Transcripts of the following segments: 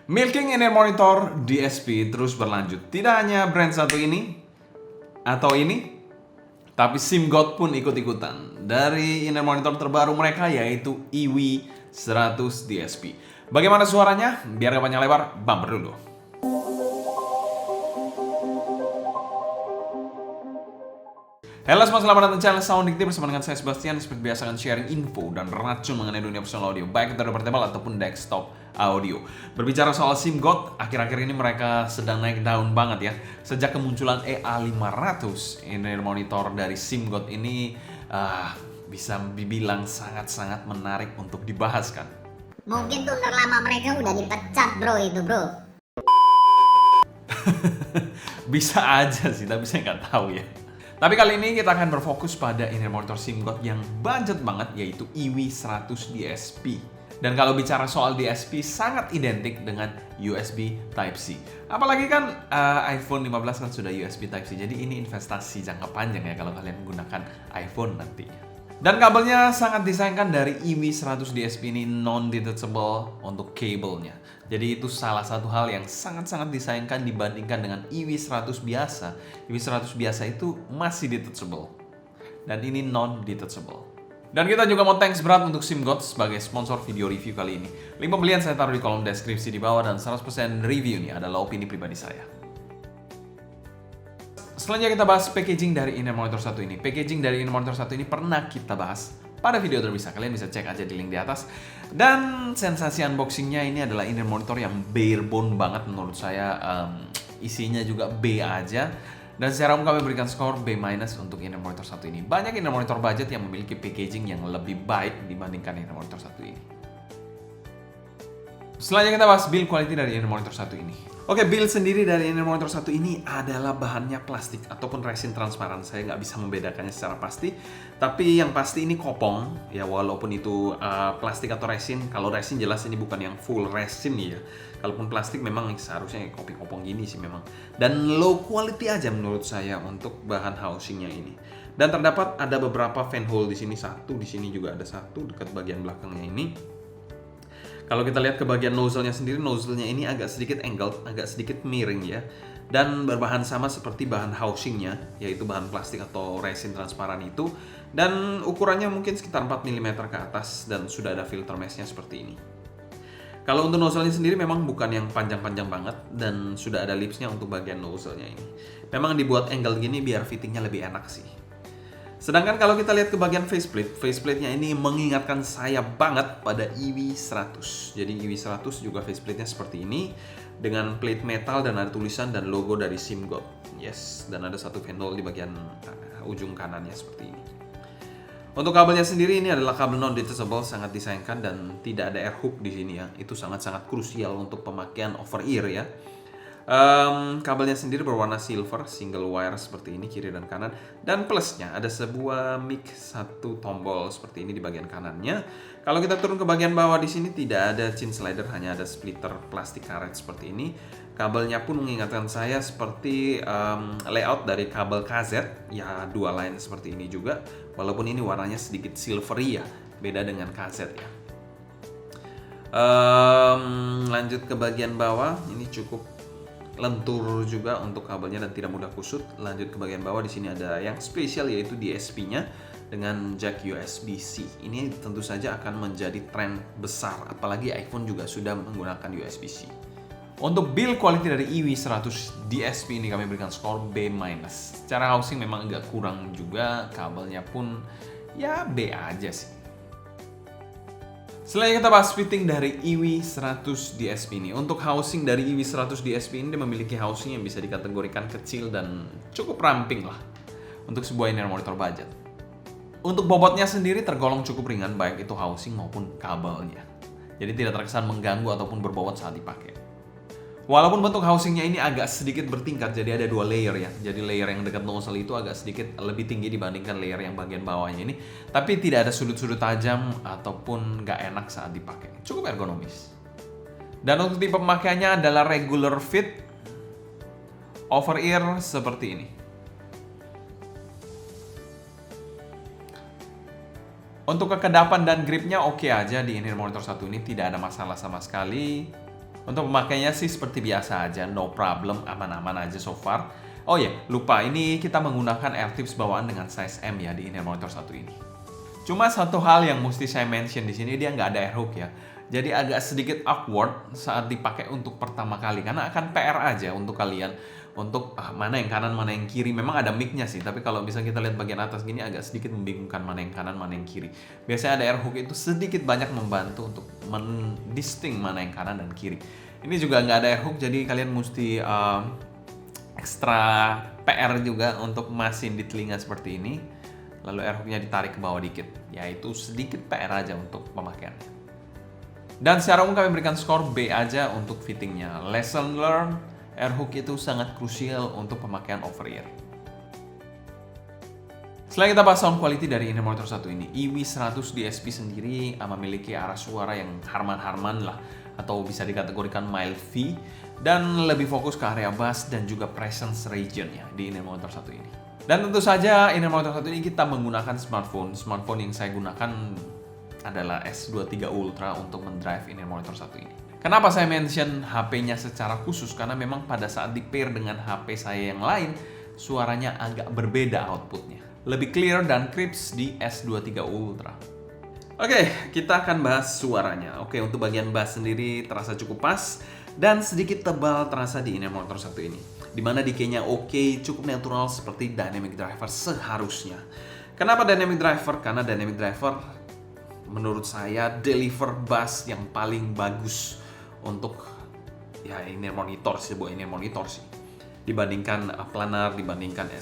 Milking in-ear monitor DSP terus berlanjut. Tidak hanya brand satu ini atau ini, tapi SIMGOT pun ikut-ikutan. Dari in-ear monitor terbaru mereka yaitu IWI 100 DSP. Bagaimana suaranya? Biar gak panjang lebar, bumper dulu. Halo semua, selamat datang di channel Sound Dictate bersama dengan saya Sebastian. Seperti biasa akan sharing info dan racun mengenai dunia personal audio, baik itu dari portable ataupun desktop audio. Berbicara soal SIMGOT, akhir-akhir ini mereka sedang naik daun banget ya. Sejak kemunculan EA500, in-ear monitor dari SIMGOT ini bisa dibilang sangat-sangat menarik untuk dibahas kan. Mungkin tuner lama mereka udah dipecat bro itu bro. Bisa aja sih, tapi saya nggak tahu ya. Tapi kali ini kita akan berfokus pada in-ear monitor SIMGOT yang budget banget, yaitu IWI 100 DSP. Dan kalau bicara soal DSP, sangat identik dengan USB Type-C. Apalagi kan iPhone 15 kan sudah USB Type-C, jadi ini investasi jangka panjang ya kalau kalian menggunakan iPhone nantinya. Dan kabelnya sangat disayangkan dari IWI 100 DSP ini non-detachable untuk kabelnya. Jadi itu salah satu hal yang sangat-sangat disayangkan dibandingkan dengan IWI 100 biasa. IWI 100 biasa itu masih detachable. Dan ini non-detachable. Dan kita juga mau thanks berat untuk SIMGOT sebagai sponsor video review kali ini. Link pembelian saya taruh di kolom deskripsi di bawah dan 100% review ini adalah opini pribadi saya. Selanjutnya kita bahas packaging dari in-ear monitor satu ini. Packaging dari in-ear monitor satu ini pernah kita bahas pada video terpisah. Kalian bisa cek aja di link di atas. Dan sensasi unboxingnya ini adalah in-ear monitor yang bare bone banget menurut saya. Isinya juga B aja. Dan secara umum kami berikan skor B- untuk in-ear monitor satu ini. Banyak in-ear monitor budget yang memiliki packaging yang lebih baik dibandingkan in-ear monitor satu ini. Selanjutnya kita bahas build quality dari in-ear monitor satu ini. Oke, build sendiri dari in-ear monitor satu ini adalah bahannya plastik ataupun resin transparan. Saya nggak bisa membedakannya secara pasti, tapi yang pasti ini kopong ya, walaupun itu plastik atau resin. Kalau resin jelas ini bukan yang full resin ya. Kalaupun plastik memang seharusnya kopong gini sih memang. Dan low quality aja menurut saya untuk bahan housingnya ini. Dan terdapat ada beberapa fan hole di sini, satu di sini juga ada satu dekat bagian belakangnya ini. Kalau kita lihat ke bagian nozzle-nya sendiri, nozzle-nya ini agak sedikit angled, agak sedikit miring ya. Dan berbahan sama seperti bahan housing-nya, yaitu bahan plastik atau resin transparan itu. Dan ukurannya mungkin sekitar 4 mm ke atas dan sudah ada filter mesh-nya seperti ini. Kalau untuk nozzle-nya sendiri memang bukan yang panjang-panjang banget dan sudah ada lips-nya untuk bagian nozzle-nya ini. Memang dibuat angle gini biar fitting-nya lebih enak sih. Sedangkan kalau kita lihat ke bagian faceplate-nya ini mengingatkan saya banget pada IWI 100. Jadi IWI 100 juga faceplate-nya seperti ini dengan plate metal dan ada tulisan dan logo dari SIMGOT. Yes, dan ada satu fan hole di bagian ujung kanannya seperti ini. Untuk kabelnya sendiri ini adalah kabel non-detachable, sangat disayangkan dan tidak ada air hook di sini ya. Itu sangat-sangat krusial untuk pemakaian over ear ya. Kabelnya sendiri berwarna silver, single wire seperti ini kiri dan kanan. Dan plusnya ada sebuah mic, satu tombol seperti ini di bagian kanannya. Kalau kita turun ke bagian bawah di sini tidak ada chin slider, hanya ada splitter plastik karet seperti ini. Kabelnya pun mengingatkan saya seperti layout dari kabel KZ, ya dua line seperti ini juga. Walaupun ini warnanya sedikit silvery ya, beda dengan KZ ya. Lanjut ke bagian bawah, ini cukup lentur juga untuk kabelnya dan tidak mudah kusut. Lanjut ke bagian bawah, di sini ada yang spesial yaitu DSP-nya dengan jack USB-C. Ini tentu saja akan menjadi tren besar, apalagi iPhone juga sudah menggunakan USB-C. Untuk build quality dari IWI 100 DSP ini kami berikan skor B-. Secara housing memang agak kurang juga, kabelnya pun ya B aja sih. Selanjutnya kita bahas fitting dari IWI 100 DSP ini. Untuk housing dari IWI 100 DSP ini dia memiliki housing yang bisa dikategorikan kecil dan cukup ramping lah untuk sebuah in-ear monitor budget. Untuk bobotnya sendiri tergolong cukup ringan, baik itu housing maupun kabelnya. Jadi tidak terkesan mengganggu ataupun berbobot saat dipakai. Walaupun bentuk housingnya ini agak sedikit bertingkat, jadi ada dua layer ya. Jadi layer yang dekat nozzle itu agak sedikit lebih tinggi dibandingkan layer yang bagian bawahnya ini. Tapi tidak ada sudut-sudut tajam ataupun nggak enak saat dipakai. Cukup ergonomis. Dan untuk tipe pemakaiannya adalah regular fit, over ear seperti ini. Untuk kekedapan dan gripnya oke aja di in-ear monitor satu ini, tidak ada masalah sama sekali. Untuk pemakainya sih seperti biasa aja, no problem, aman-aman aja so far. Oh ya, lupa, ini kita menggunakan AirTips bawaan dengan size M ya di inner monitor satu ini. Cuma satu hal yang mesti saya mention di sini, dia nggak ada air hook ya. Jadi agak sedikit awkward saat dipakai untuk pertama kali, karena akan PR aja untuk kalian untuk mana yang kanan mana yang kiri. Memang ada mic-nya sih, tapi kalau bisa kita lihat bagian atas gini agak sedikit membingungkan mana yang kanan mana yang kiri. Biasanya ada air hook itu sedikit banyak membantu untuk mendisting mana yang kanan dan kiri. Ini juga nggak ada air hook, jadi kalian mesti ekstra PR juga untuk masin di telinga seperti ini. Lalu air hooknya ditarik ke bawah dikit, yaitu sedikit PR aja untuk pemakaiannya. Dan secara umum kami berikan skor B aja untuk fittingnya. Lesson learned, air hook itu sangat krusial untuk pemakaian over ear. Selain kita bahas sound quality dari inner monitor satu ini, EV100 DSP sendiri memiliki arah suara yang harman-harman lah, atau bisa dikategorikan mild V, dan lebih fokus ke area bass dan juga presence region ya di inner monitor satu ini. Dan tentu saja inner monitor satu ini kita menggunakan smartphone. Smartphone yang saya gunakan adalah S23 Ultra untuk mendrive inner monitor satu ini. Kenapa saya mention HP-nya secara khusus? Karena memang pada saat di-pair dengan HP saya yang lain, suaranya agak berbeda outputnya. Lebih clear dan crisp di S23 Ultra. Oke, kita akan bahas suaranya. Oke, untuk bagian bass sendiri terasa cukup pas dan sedikit tebal terasa di inner monitor satu ini. Dimana decay-nya oke, cukup natural seperti dynamic driver seharusnya. Kenapa dynamic driver? Karena dynamic driver menurut saya deliver bass yang paling bagus untuk ya inner monitor sih, sebuah inner monitor sih. Dibandingkan planar, dibandingkan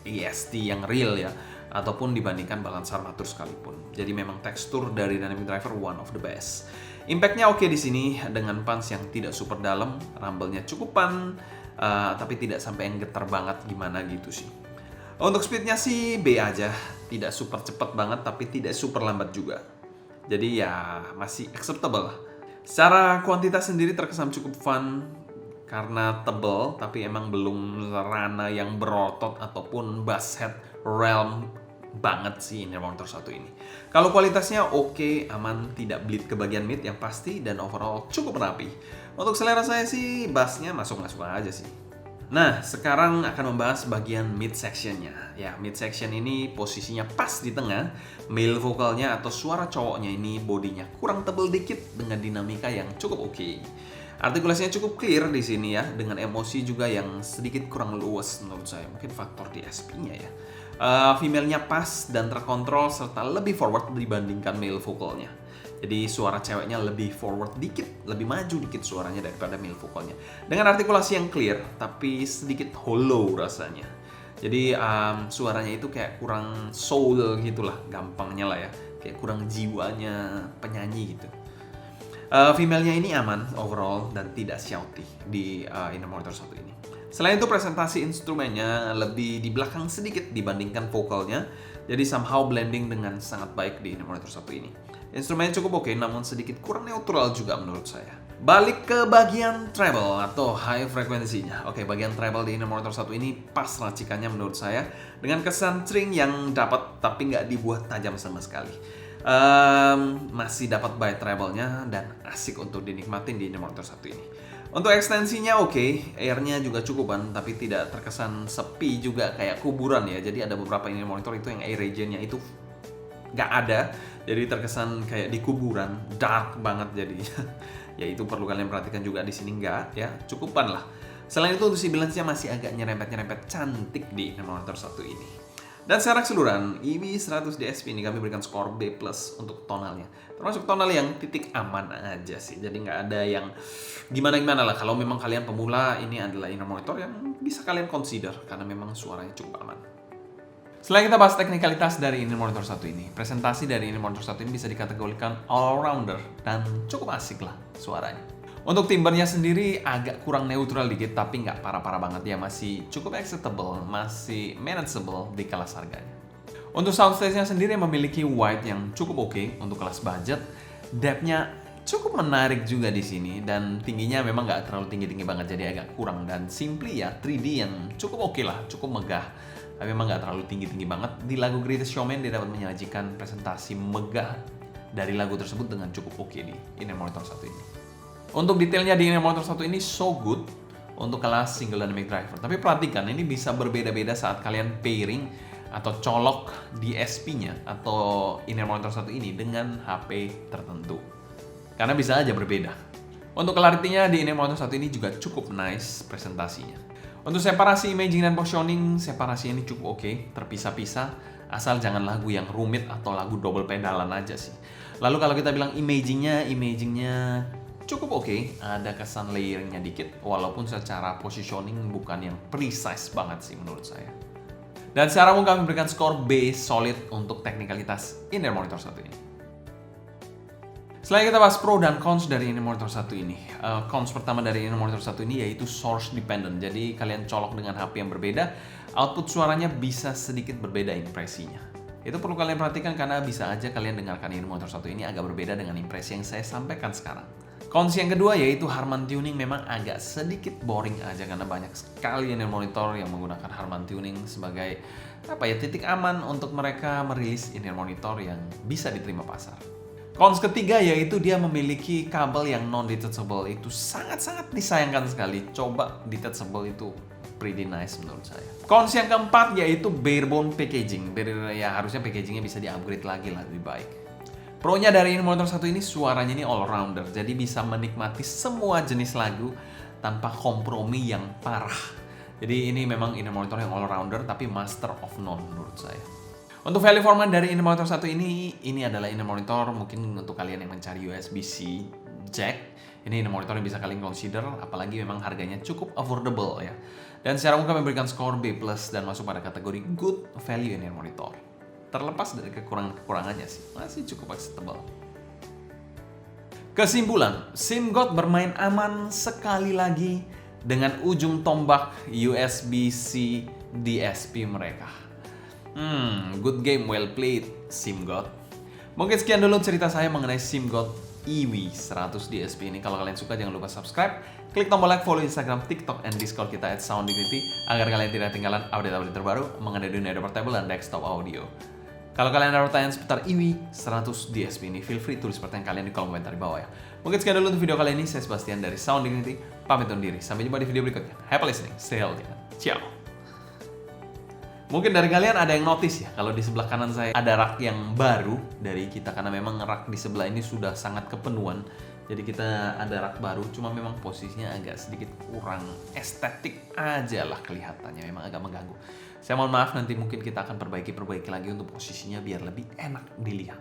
EST yang real ya, ataupun dibandingkan balance armatur sekalipun. Jadi memang tekstur dari dynamic driver one of the best. Impact-nya oke di sini dengan punch yang tidak super dalam, rumble-nya cukupan, tapi tidak sampai yang getar banget gimana gitu sih. Untuk speed-nya sih B aja, tidak super cepat banget tapi tidak super lambat juga. Jadi ya masih acceptable. Secara kuantitas sendiri terkesan cukup fun karena tebal, tapi emang belum rana yang berotot ataupun bass head realm banget sih inner monitor satu ini. Kalau kualitasnya oke, aman, tidak bleed ke bagian mid yang pasti, dan overall cukup rapi. Untuk selera saya sih bassnya masuk-masuk aja sih. Nah, sekarang akan membahas bagian mid sectionnya. Ya, mid section ini posisinya pas di tengah. Male vokalnya atau suara cowoknya ini bodinya kurang tebal dikit dengan dinamika yang cukup oke. Artikulasinya cukup clear di sini ya, dengan emosi juga yang sedikit kurang luas menurut saya. Mungkin faktor DSP-nya ya. Female-nya pas dan terkontrol serta lebih forward dibandingkan male vokalnya. Jadi suara ceweknya lebih forward dikit, lebih maju dikit suaranya daripada male vokalnya. Dengan artikulasi yang clear, tapi sedikit hollow rasanya. Jadi suaranya itu kayak kurang soul gitulah, gampangnya lah ya. Kayak kurang jiwanya penyanyi gitu. Female-nya ini aman overall dan tidak shouty di inner monitor satu ini. Selain itu presentasi instrumennya lebih di belakang sedikit dibandingkan vokalnya. Jadi somehow blending dengan sangat baik di inner monitor satu ini. Instrumennya cukup oke, namun sedikit kurang neutral juga menurut saya. Balik ke bagian treble atau high frekuensinya. Oke, bagian treble di inner monitor satu ini pas racikannya menurut saya. Dengan kesan string yang dapat tapi nggak dibuat tajam sama sekali. Masih dapat by treble-nya dan asik untuk dinikmatin di inner monitor satu ini. Untuk ekstensinya oke, airnya juga cukupan, tapi tidak terkesan sepi juga kayak kuburan ya. Jadi ada beberapa inner monitor itu yang air region-nya itu nggak ada, jadi terkesan kayak di kuburan, dark banget jadinya. Ya itu perlu kalian perhatikan juga di sini nggak ya, cukupan lah. Selain itu untuk sibilance-nya masih agak nyerempet-nyerempet cantik di inner monitor satu ini. Dan secara keseluruhan, EV100 DSP ini kami berikan skor B+ untuk tonalnya. Termasuk tonal yang titik aman aja sih. Jadi nggak ada yang gimana-gimana lah. Kalau memang kalian pemula, ini adalah inner monitor yang bisa kalian consider. Karena memang suaranya cukup aman. Selain kita bahas teknikalitas dari inner monitor satu ini, presentasi dari inner monitor satu ini bisa dikategorikan all-rounder dan cukup asik lah suaranya. Untuk timbernya sendiri agak kurang neutral dikit, tapi nggak parah-parah banget ya, masih cukup acceptable, masih manageable di kelas harganya. Untuk soundstage-nya sendiri memiliki wide yang cukup oke untuk kelas budget, depth-nya cukup menarik juga di sini, dan tingginya memang nggak terlalu tinggi-tinggi banget, jadi agak kurang, dan simply ya 3D yang cukup oke lah, cukup megah, tapi memang nggak terlalu tinggi-tinggi banget. Di lagu Greatest Showman dia dapat menyajikan presentasi megah dari lagu tersebut dengan cukup oke di inner monitor satu ini. Untuk detailnya di Inner Monitor 1 ini so good untuk kelas single dynamic driver. Tapi perhatikan, ini bisa berbeda-beda saat kalian pairing atau colok DSP-nya atau Inner Monitor 1 ini dengan HP tertentu. Karena bisa aja berbeda. Untuk clarity-nya di Inner Monitor 1 ini juga cukup nice presentasinya. Untuk separasi imaging dan positioning, separasinya ini cukup oke, terpisah-pisah, asal jangan lagu yang rumit atau lagu double pedalan aja sih. Lalu kalau kita bilang imagingnya cukup oke, ada kesan layeringnya dikit, walaupun secara positioning bukan yang precise banget sih menurut saya. Dan secara umum kami berikan skor B solid untuk teknikalitas Inner Monitor 1 ini. Selanjutnya kita bahas pro dan cons dari Inner Monitor 1 ini. Cons pertama dari Inner Monitor 1 ini yaitu source dependent. Jadi kalian colok dengan HP yang berbeda, output suaranya bisa sedikit berbeda impresinya. Itu perlu kalian perhatikan karena bisa aja kalian dengarkan Inner Monitor 1 ini agak berbeda dengan impresi yang saya sampaikan sekarang. Cons yang kedua yaitu Harman tuning memang agak sedikit boring aja karena banyak sekali Inner Monitor yang menggunakan Harman tuning sebagai titik aman untuk mereka merilis Inner Monitor yang bisa diterima pasar. Cons ketiga yaitu dia memiliki kabel yang non-detachable, itu sangat-sangat disayangkan sekali. Coba detachable itu pretty nice menurut saya. Cons yang keempat yaitu barebone packaging. Ya harusnya packagingnya bisa di-upgrade lagi lah, lebih baik. Pro-nya dari Inner Monitor 1 ini suaranya ini all-rounder, jadi bisa menikmati semua jenis lagu tanpa kompromi yang parah. Jadi ini memang Inner Monitor yang all-rounder tapi master of none menurut saya. Untuk value format dari Inner Monitor 1 ini adalah Inner Monitor mungkin untuk kalian yang mencari USB-C jack. Ini Inner Monitor yang bisa kalian consider, apalagi memang harganya cukup affordable ya. Dan secara umum kami berikan skor B+ dan masuk pada kategori good value Inner Monitor. Terlepas dari kekurangan-kekurangannya sih, masih cukup acceptable. Kesimpulan, SIM-God bermain aman sekali lagi dengan ujung tombak USB-C DSP mereka. Good game, well played, SIM-God. Mungkin sekian dulu cerita saya mengenai SIM-God EV100 DSP ini. Kalau kalian suka jangan lupa subscribe, klik tombol like, follow Instagram, TikTok, and Discord kita @SoundDignity agar kalian tidak ketinggalan update-update terbaru mengenai dunia portable dan desktop audio. Kalau kalian ada pertanyaan seputar EV100 DSP ini, feel free tulis pertanyaan kalian di kolom komentar di bawah ya. Mungkin sekian dulu untuk video kali ini. Saya Sebastian dari Sound Dignity, pamit undur diri. Sampai jumpa di video berikutnya. Happy listening, stay healthy, ciao. Mungkin dari kalian ada yang notice ya, kalau di sebelah kanan saya ada rak yang baru dari kita, karena memang rak di sebelah ini sudah sangat kepenuhan. Jadi kita ada rak baru, cuma memang posisinya agak sedikit kurang estetik aja lah kelihatannya, memang agak mengganggu. Saya mohon maaf, nanti mungkin kita akan perbaiki lagi untuk posisinya biar lebih enak dilihat.